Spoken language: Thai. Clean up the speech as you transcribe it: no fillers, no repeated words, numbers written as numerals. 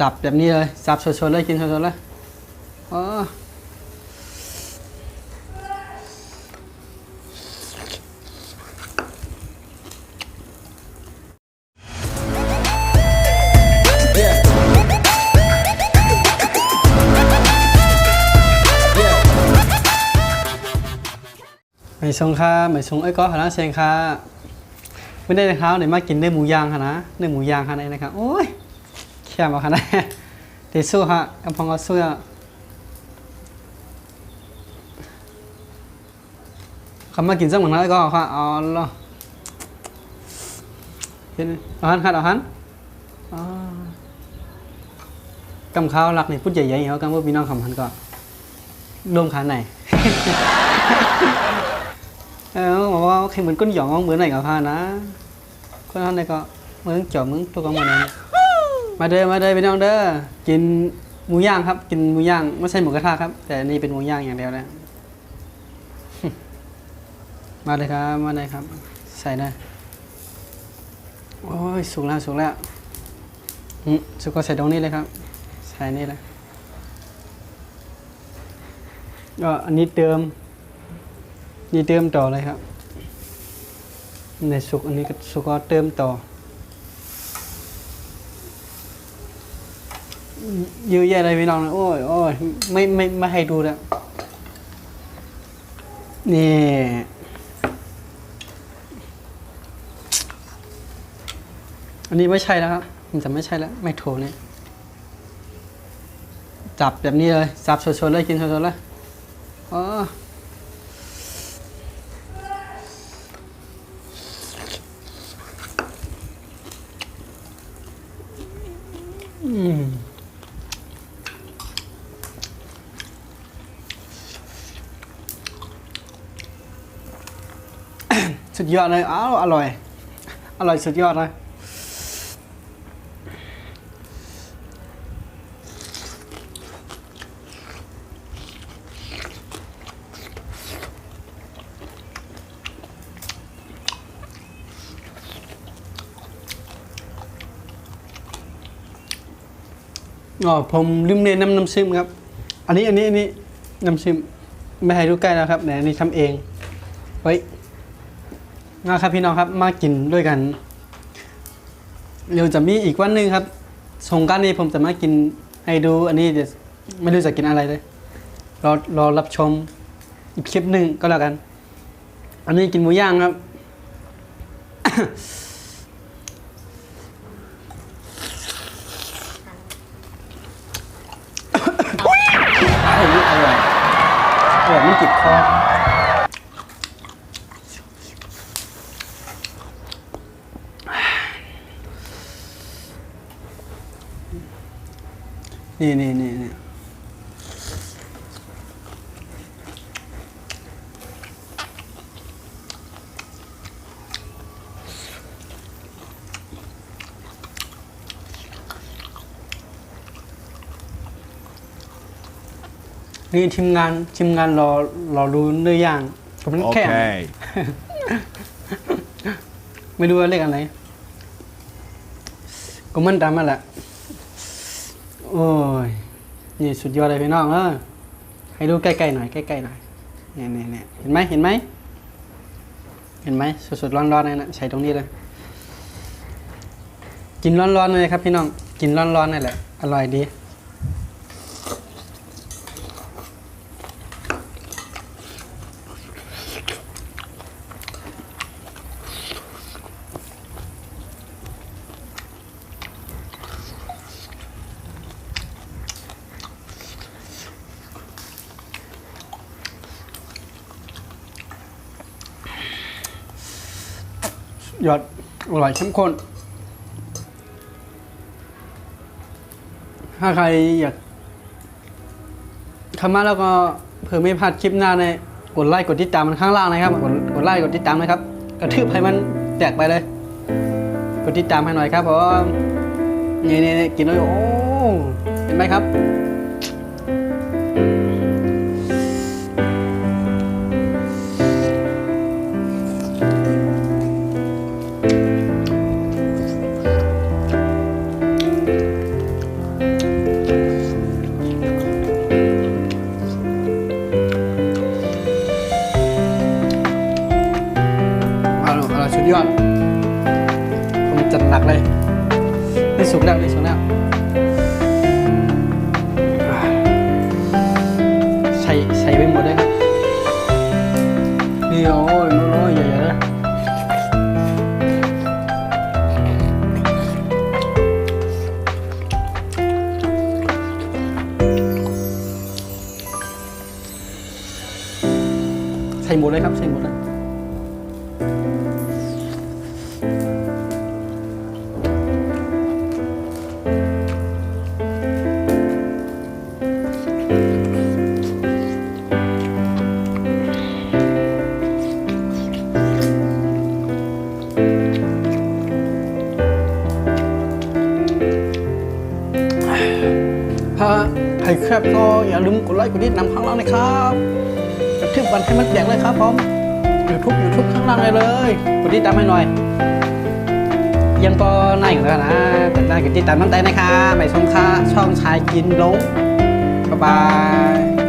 จับแบบนี้เลยจับสดๆเลยกินสดๆเลยอ๋อไม่ชงค่ะไม่ชงไอ้ก็หาร้านเชงค่ะไม่ได้นะครับเดี๋ยวมากินเนื้อหมูย่างค่ะนะเนื้อหมูย่างค่ะนะครับโอ้ยแค่มาค่ะนะเดี๋ยวสู้ฮะกำพองก็สู้เขามากินสักหนึ่งแล้วก็ค่ะอ๋อเหรอเห็นเอาหันค่ะเอาหันกำข้าวหลักนี่พูดใหญ่ๆเขากำว่าพี่น้องคำหันก็รวมขาไหนบอกว่าkhi mình có dọn bữa này gặp ha ná có hôm nay có mướn chọn mướn tôi có một nàyมาเด้อพี่น้องเด้อกินหมูย่างครับกินหมูย่างไม่ใช่หมูกระทะครับแต่นี่เป็นหมูย่างอย่างเดียวแล้วมาเลยครับมาเลยครับใส่ได้โอ้ยสุกแล้วสุกก็ใส่ตรงนี้เลยครับใส่นี่เลยก็อันนี้เติมต่อเลยครับในสุกอันนี้ก็สุกก็เติมต่อเยอะแยะเลยพี่น้องโอ้ยไม่ให้ดูแล้วนี่อันนี้ไม่ใช่แล้วครับมันจะไม่ใช่แล้วไม่โถเนี่ยจับแบบนี้เลยจับสดๆเลยกินสดๆเลยอ๋อสุดยอดเลยอ้าวอร่อยสุดยอดเลยผมลืมเน้นน้ำซึมครับอันนี้น้ำซึมไม่ให้ดูใกล้แล้วครับแต่อันนี้ทำเองไว้มาครับพี่น้องครับมากินด้วยกันเดี๋ยวจะมีอีกวันหนึ่งครับสงกรานต์นี้ผมจะมากินให้ดูอันนี้เดี๋ยวไม่รู้จะกินอะไรเลยรอรับชมอีกคลิปหนึ่งก็แล้วกันอันนี้กินหมูย่างครับ อร่อยไม่จิบคอนี่นี่ทีมงานรอดูเนื้อย่างผมนั่นแค่ไม่รู้ว่าเรียกอะไรก็มันตามมาแหละโอ้ยนี่สุดยอดเลยพี่น้องให้ดูใกล้ๆหน่อยเนี่ยเห็นไหมสดๆร้อนๆเลยนะใส่ตรงนี้เลยกินร้อนๆเลยครับพี่น้องกินร้อนๆนี่แหละอร่อยดียอดอร่อยเข้มข้นถ้าใครอยากเข้ามาแล้วก็เผื่อไม่พลาดคลิปหน้าในกดไลค์กดติดตามมันข้างล่างนะครับกดไลค์กดติดตามนะครับกระทืบให้มันแตกไปเลยกดติดตามให้หน่อยครับเพราะนี่กินแล้วโอ้เห็นไหมครับ อ สุกแล้วนี่สุกแล้วใส่ไปหมดเลยครับนี่โอ้ยน้อยๆใหญ่ๆเลยใส่หมดเลยครับใส่หมดเลยถ้าใครแคบก็อย่าลืมกดไลค์กดติดตามข้างล่างนะครับกระทืบวันให้มันแจกเลยครับผมYouTube ข้างล่างเลยกดติดตามให้หน่อยยังก็น่าอยู่แล้วนะกดไลค์กดติดตามตั้งแต่นะคะไม่ชมค่ะช่องชายกินลงบ๊ายบาย